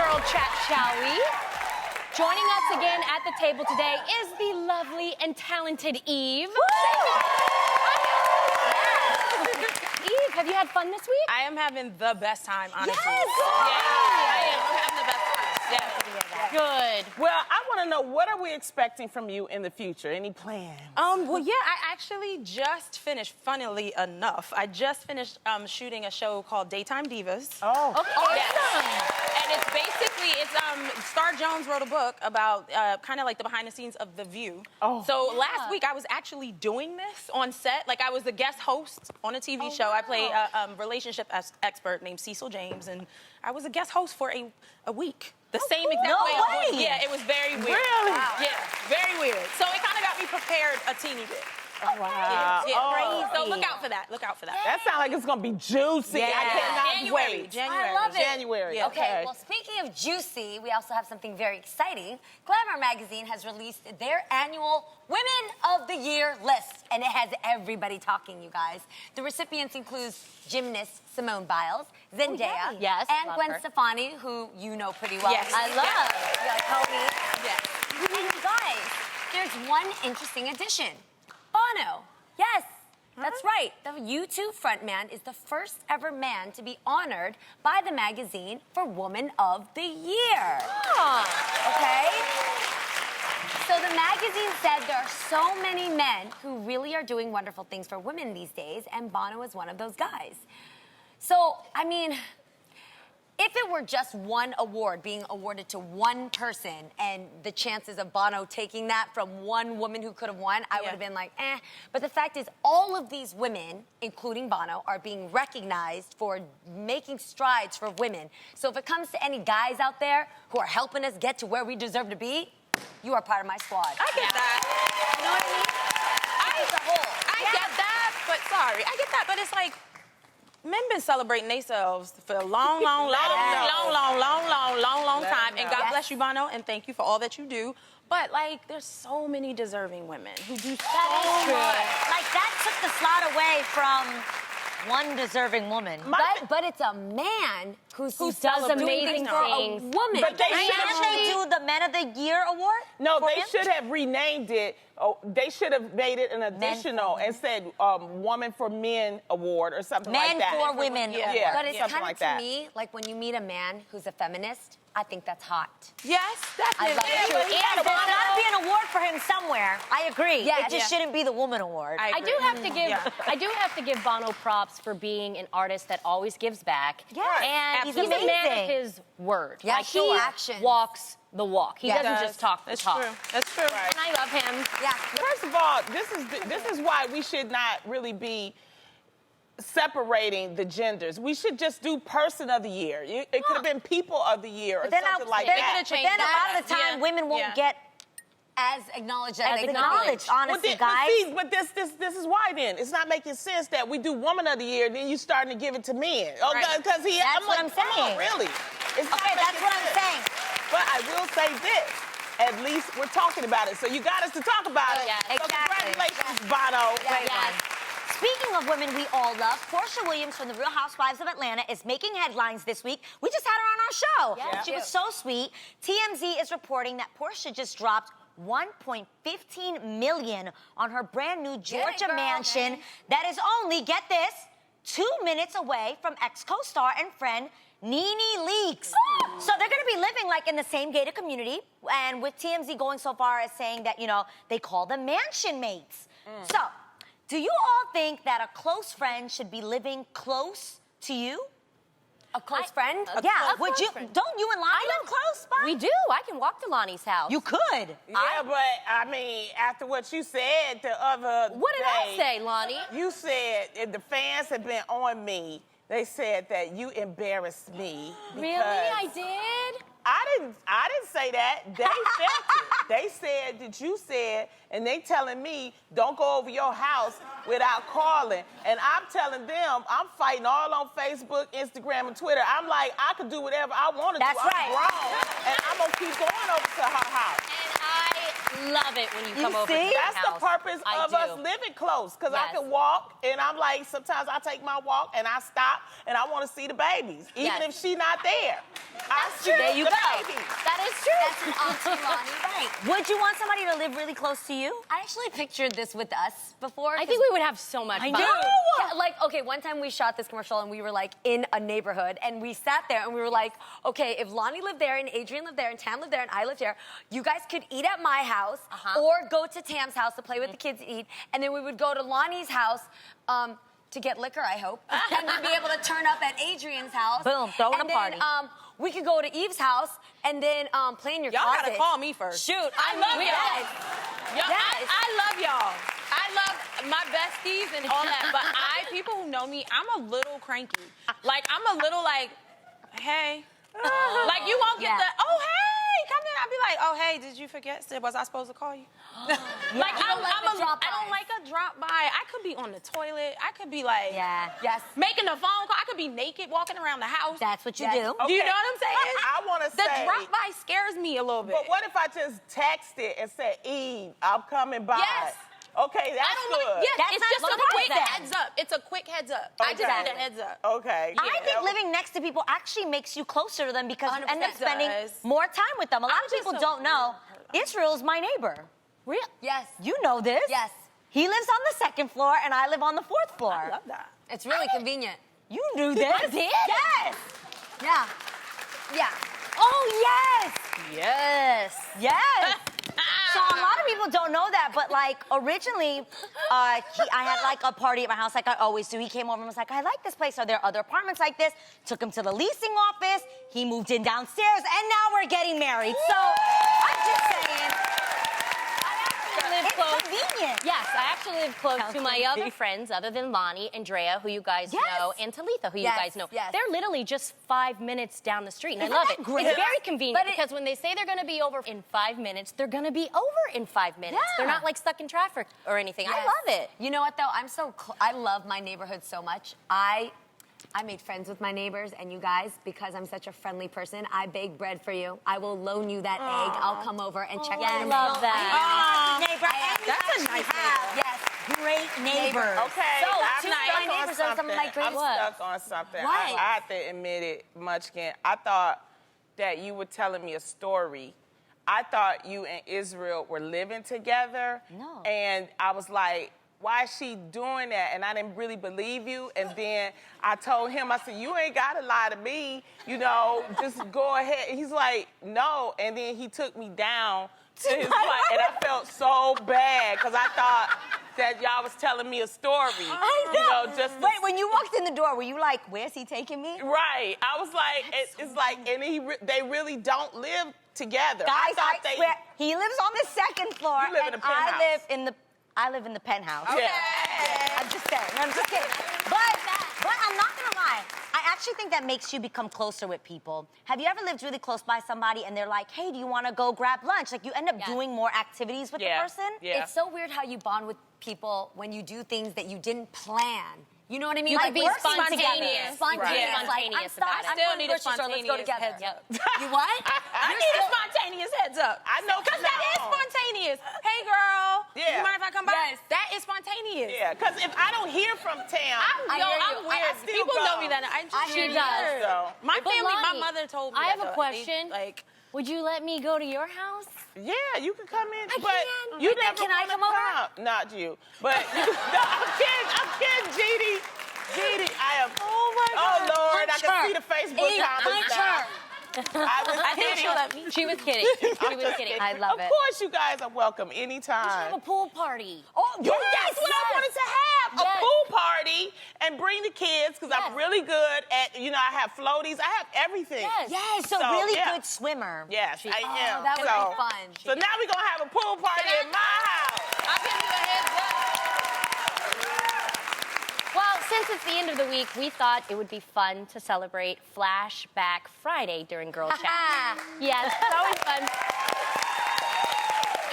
girl chat, shall we? Joining us again at the table today is the lovely and talented Eve. Eve, have you had fun this week? I am having the best time, honestly. Yes! I am. I'm having the best time. Yeah. Good. Well, I want to know, what are we expecting from you in the future? Any plans? Well, yeah, I actually just finished, funnily enough, I just finished shooting a show called Daytime Divas. Oh. Okay. Yes. And it's basically, Star Jones wrote a book about kind of like the behind the scenes of The View. Oh. So last week I was actually doing this on set. Like I was the guest host on a TV show. Wow. I play a relationship expert named Cecil James, and I was a guest host for a week. The same exact No way. way. Yeah, it was very weird. Really? Wow. Yeah, very weird. So it kind of got me prepared a teeny bit. Oh, wow. Yeah. Oh. So look out for that. Look out for that. That sounds like it's going to be juicy. Yeah. I cannot January. wait. January. I love it. January. Yeah. Okay, well, speaking of juicy, we also have something very exciting. Glamour magazine has released their annual Women of the Year list, and it has everybody talking, you guys. The recipients include gymnast Simone Biles, Zendaya, Yes, and love Gwen her. Stefani, who you know pretty well. Yes. I love. Yeah, Tony. Yes. And you guys, there's one interesting addition. Bono. Yes, that's right. The U2 frontman is the first ever man to be honored by the magazine for Woman of the Year. Okay? So the magazine said there are so many men who really are doing wonderful things for women these days, and Bono is one of those guys. So, I mean, if it were just one award being awarded to one person and the chances of Bono taking that from one woman who could have won, I would have been like, eh. But the fact is, all of these women, including Bono, are being recognized for making strides for women. So if it comes to any guys out there who are helping us get to where we deserve to be, you are part of my squad. I get that. You know what I mean? I get that, but sorry, I get that, but it's like men been celebrating themselves for a long time, and God bless you, Bono, and thank you for all that you do. But like, there's so many deserving women who do so much. Like, that took the slot away from one deserving woman. But it's a man who does doing amazing things for a things. woman. But they Can't should they do the Men of the Year award? No, for they him? should have renamed it. Oh, they should have made it an additional and said Woman for Men Award or something like Men that. for Women Yeah. award. But it's something kind of, like to that. me, like when you meet a man who's a feminist, I think that's hot. Yes, definitely. I love it. But he Yeah, got a there's Bono. got to be an award for him somewhere. I agree. Yes. It just shouldn't be the Woman Award. I do have to give I do have to give Bono props for being an artist that always gives back. Yes, And he's he's a man of amazing. his word. Yeah, like sure. he Actions. walks the walk. He Yeah. doesn't Does. just talk the That's talk. true. That's true. Right. And I love him. Yeah. First of all, this is why we should not really be separating the genders. We should just do Person of the Year. It could have been People of the Year or But then, something like They that. could've but changed then a that. lot of the time, Yeah. women won't Yeah. get As acknowledged as as they acknowledged, honestly, guys. But this is why then. It's not making sense that we do Woman of the Year, then you starting to give it to men. Oh, Right. because That's what I'm come on, saying. really. It's not Okay, that's making what I'm sense. saying. But I will say this. At least we're talking about it. So you got us to talk about it. Yeah, So exactly. congratulations, Bono. Yes. Speaking of women we all love, Portia Williams from The Real Housewives of Atlanta is making headlines this week. We just had her on our show. Yeah. She was so sweet. TMZ is reporting that Portia just dropped $1.15 million on her brand new Georgia girl, mansion man. that is only, get this, 2 minutes away from ex-co-star and friend Nene Leakes. So they're going to be living like in the same gated community, and with TMZ going so far as saying that, you know, they call them mansion mates. So, do you all think that a close friend should be living close to you? A close friend? Yeah, close would you? friend. Don't you and Lonnie live close by? We do. I can walk to Lonnie's house. You could. Yeah, but I mean, after what you said the other What did I day, say, Lonnie? You said if the fans have been on me. They said that you embarrassed me. Really? because I did? I didn't say that. They felt it. They said that you said, and they telling me, don't go over your house without calling. And I'm telling them, I'm fighting all on Facebook, Instagram, and Twitter. I'm like, I could do whatever I want to do. That's I'm right. grown, and I'm going to keep going over to her house. And I love it when you come over to see? my That's house. the purpose I of do. us living close, because I Yes. can walk, and I'm like, sometimes I take my walk, and I stop, and I want to see the babies, even Yes. if she not there. That's There you go. Baby. That is true. That's an Auntie Lonnie right. Would you want somebody to live really close to you? I actually pictured this with us before. I think we would have so much fun. know. Yeah, like, okay, one time we shot this commercial and we were like in a neighborhood and we sat there and we were like, okay, if Lonnie lived there and Adrian lived there and Tam lived there and I lived here, you guys could eat at my house or go to Tam's house to play with the kids and eat. And then we would go to Lonnie's house to get liquor, I hope. And we'd be able to turn up at Adrian's house. Boom, throwing and a party. Then, we could go to Eve's house and then play in your Y'all closet. gotta call me first. Shoot, I love y'all. Yes. I love y'all. I love my besties and all that, but people who know me, I'm a little cranky. Like, I'm a little like, hey. Like, you won't get the, oh, hey, come in. I'll be like, oh, hey, did you forget? Was I supposed to call you? Like, I don't like a drop by. I could be on the toilet. I could be like, making a phone call. I could be naked walking around the house. That's what you do. You know what I'm saying? I want to say. The drop by scares me a little bit. But what if I just texted and said, Eve, I'm coming by? Yes. Okay, that's good. Yes, That's it's not just a surprise quick then. heads up. It's a quick heads up. I just Okay. need a heads up. Okay. I think living next to people actually makes you closer to them because you end up 100% spending does. more time with them. A lot I'm of just people so don't know weird. Israel's my neighbor. Real? Yes. You know this. Yes. He lives on the second floor and I live on the fourth floor. I love that. It's really convenient. You knew this. I did? Yes. Yeah. Yeah. Oh, yes. Yes. Yes. So a lot of people don't know that, but like originally, I had like a party at my house like I always do. He came over and was like, I like this place. Are there other apartments like this? Took him to the leasing office. He moved in downstairs and now we're getting married. So I'm just saying. It's convenient. Yes, I actually live close Sounds to my crazy. other friends other than Lonnie and Drea, who you guys Yes. know, and Talitha, who Yes, you guys know. yes. They're literally just 5 minutes down the street, and Isn't I love that it. great? It's very convenient But because when they say they're going to be over in 5 minutes, they're going to be over in 5 minutes. Yeah. They're not like stuck in traffic or anything. I Yes. love it. You know what though? I love my neighborhood so much. I made friends with my neighbors and you guys because I'm such a friendly person. I bake bread for you. I will loan you that egg. I'll come over and check I in. love that. Neighbor, and That's a you nice have Yes. great neighbors. Okay, So, I'm two stuck of my on neighbors are some of something. my I'm greatest- stuck on something. What? I have to admit it, Munchkin. I thought that you were telling me a story. I thought you and Israel were living together. No. And I was like, why is she doing that? And I didn't really believe you. And then I told him, I said, you ain't got to lie to me. You know, just go ahead. He's like, no. And then he took me down to his flight. And I felt so bad because I thought that y'all was telling me a story. I know. You know, just to- Wait, when you walked in the door, were you like, where's he taking me? Right. I was like, it's like, and they really don't live together. Guys, I I swear, he lives on the second floor, You live in and a penthouse. I live in the penthouse. Yeah. I'm just saying. I'm just kidding. But I'm not gonna lie. I actually think that makes you become closer with people. Have you ever lived really close by somebody and they're like, hey, do you want to go grab lunch? Like you end up Yes. doing more activities with Yeah. the person. Yeah. It's so weird how you bond with people when you do things that you didn't plan. You know what I mean? You could be we're seen spontaneous. together. Spontaneous. Right. Like, Spontaneous I'm about it. I'm Still going need to a the grocery store. Let's go spontaneous together. heads up. You what? I need a spontaneous heads up. I know Because that is spontaneous. Hey, girl. Yeah. You mind if I come by? Yes. That is spontaneous. Yeah, because if I don't hear from Tam, I'm hear you. weird. I still People go. know me that I just She weird. does. So, My But family, Lonnie, my mother told me I that, have a though. question. Like, Would you let me go to your house? yeah, you can come in, I but can. you But then never can I wanna come over? Not you, but no, I'm kidding, Jeannie. Jeannie, I am. Oh my God. Oh Lord, I can see the Facebook comments now. I think she'll let me. She was kidding. She was kidding. I love it. Of course, you guys are welcome We should anytime. have a pool party. Oh, That's what I wanted to have, Yes. a pool party, and bring the kids, because Yes. I'm really good at, I have floaties, I have everything. Yes. Yes, so So, really yeah. good swimmer. Yes, I am. that would so, be fun. So now we're going to have a pool party at my house. I'll give you a heads up. Well, since it's the end of the week, we thought it would be fun to celebrate Flashback Friday during Girl Chat. Yes, it's always fun.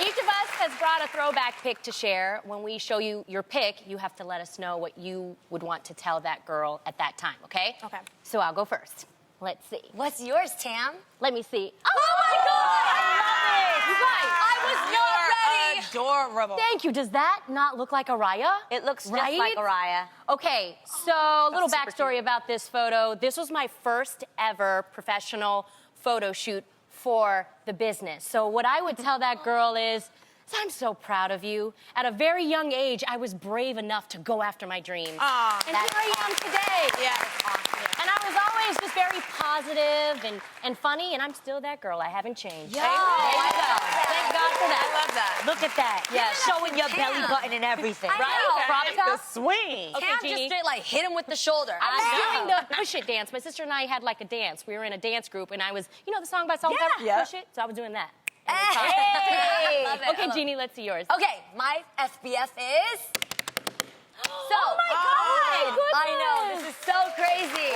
Each of us has brought a throwback pic to share. When we show you your pic, you have to let us know what you would want to tell that girl at that time, okay? Okay. So I'll go first. Let's see. What's yours, Tam? Let me see. Oh my God! I love it! You guys, I was not ready. adorable. Thank you. Does that not look like Araya? It looks right? just like Araya. Okay, so a little backstory about this photo. This was my first ever professional photo shoot for the business. So what I would tell that girl is, I'm so proud of you. At a very young age, I was brave enough to go after my dreams. And here I am today. Yeah. And I was always just very positive and funny, and I'm still that girl. I haven't changed. Yo, Thank God for that. I love that. Look at that. Yeah. Showing your belly button and everything. I Right? know. Crop The top. swing. Okay, Cam Jeannie. just straight like hit him with the shoulder. I was doing the push it dance. My sister and I had like a dance. We were in a dance group, and I was, you know the song by Salt Pepper? Yeah. Push it? So I was doing that. Hey! Love it. Okay, Jeannie, let's see yours. Okay, my FBF is. So, Oh my God! I know, this is so crazy.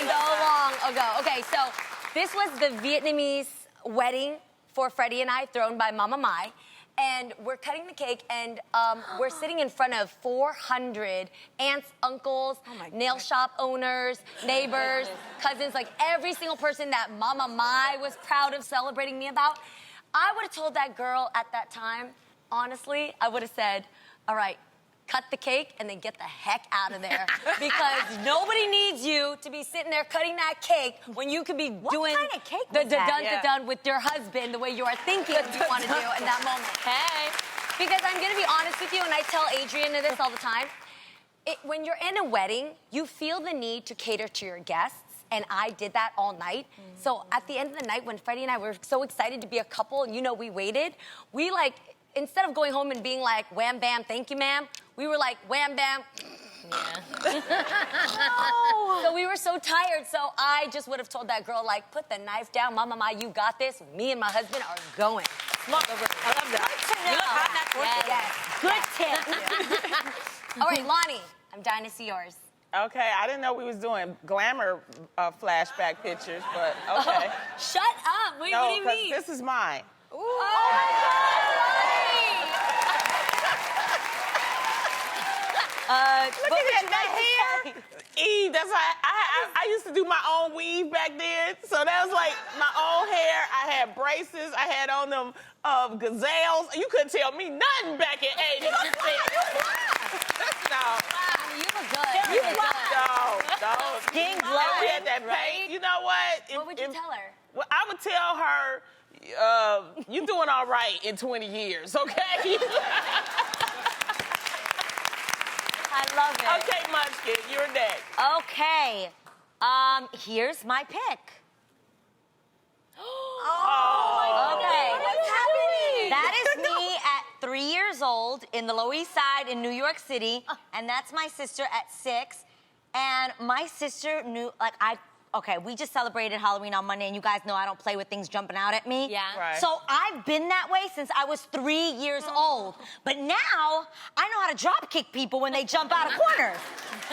So long ago. Okay, so this was the Vietnamese wedding for Freddie and I, thrown by Mama Mai. And we're cutting the cake, and we're sitting in front of 400 aunts, uncles, nail shop owners, neighbors, cousins, like every single person that Mama Mai was proud of celebrating me about. I would have told that girl at that time, honestly, I would have said, all right, cut the cake and then get the heck out of there. Because nobody needs you to be sitting there cutting that cake when you could be doing kind of cake the was that? dun with your husband the way you are thinking you want to do in that moment. Hey. Because I'm going to be honest with you, and I tell Adriana this all the time, when you're in a wedding, you feel the need to cater to your guests. And I did that all night. So at the end of the night, when Freddie and I were so excited to be a couple, and we waited, we instead of going home and being like, wham, bam, thank you, ma'am, we were like, wham, bam. Yeah. So we were so tired, so I just would have told that girl, put the knife down, Mama Mai, you got this. Me and my husband are going. I love that. You look hot in that torture. Yes. All right, Lonnie, I'm dying to see yours. Okay, I didn't know we was doing glamour flashback pictures, but okay. Shut up. Wait, No, what do you 'cause mean? this is mine. Oh, my God, Look at that hair. Eve, that's why I used to do my own weave back then. So that was like my own hair. I had braces. I had on them gazelles. You couldn't tell me nothing back in 80s. No. you look good. You look good. No. Skin I glowing. had that paint. You know what? What would you tell her? Well, I would tell her, you doing all right in 20 years, okay? I love it. Okay, Munchkin, you're next. Okay. Here's my pick. Okay. What's happening? That is me at 3 years old in the Lower East Side in New York City, and that's my sister at 6. And my sister knew, we just celebrated Halloween on Monday, and you guys know I don't play with things jumping out at me. Yeah. Right. So I've been that way since I was 3 years old. But now I know how to drop kick people when they jump out of corners.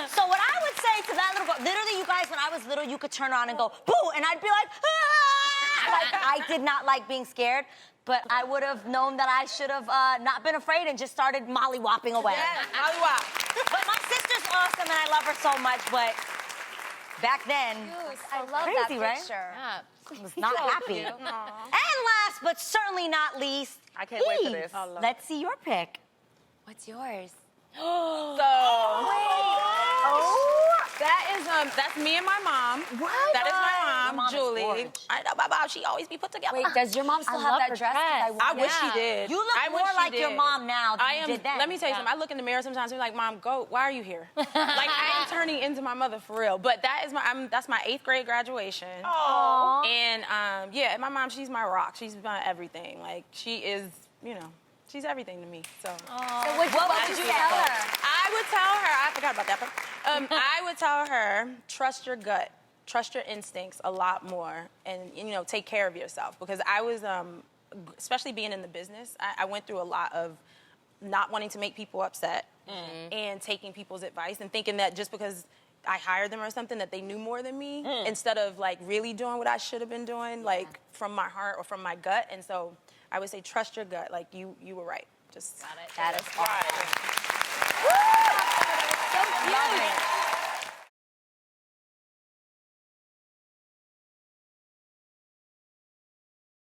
So what I would say to that little girl, literally, you guys, when I was little, you could turn on and go, boo, and I'd be like, ah! I did not like being scared. But I would have known that I should have not been afraid and just started mollywopping away. Yes, Hollywood. But my sister's awesome and I love her so much, but back then, I love crazy, that right? picture. Yeah. I was not happy. And last but certainly not least, I can't wait for Eve. this. Let's see your pick. What's yours? That's me and my mom. What? That is my Your mom, mom is Julie. gorgeous. I know, Baba. She always be put together. Wait, does your mom still have love that her dress? dress. I wish she did. You look I more wish she like your did. mom now than I you am. did then. Let me tell you something. I look in the mirror sometimes and be like, Mom, go. Why are you here? I am turning into my mother for real. But that is that's my 8th grade graduation. Oh. And my mom, she's my rock. She's my everything. She is, she's everything to me. So. So what would you tell her? I would tell her. I forgot about that. But, I would tell her, trust your gut. Trust your instincts a lot more, and take care of yourself. Because I was, especially being in the business, I went through a lot of not wanting to make people upset and taking people's advice and thinking that just because I hired them or something that they knew more than me, instead of really doing what I should have been doing, from my heart or from my gut. And so I would say, trust your gut. You were right. Just Got it. That is awesome. Right. So cute.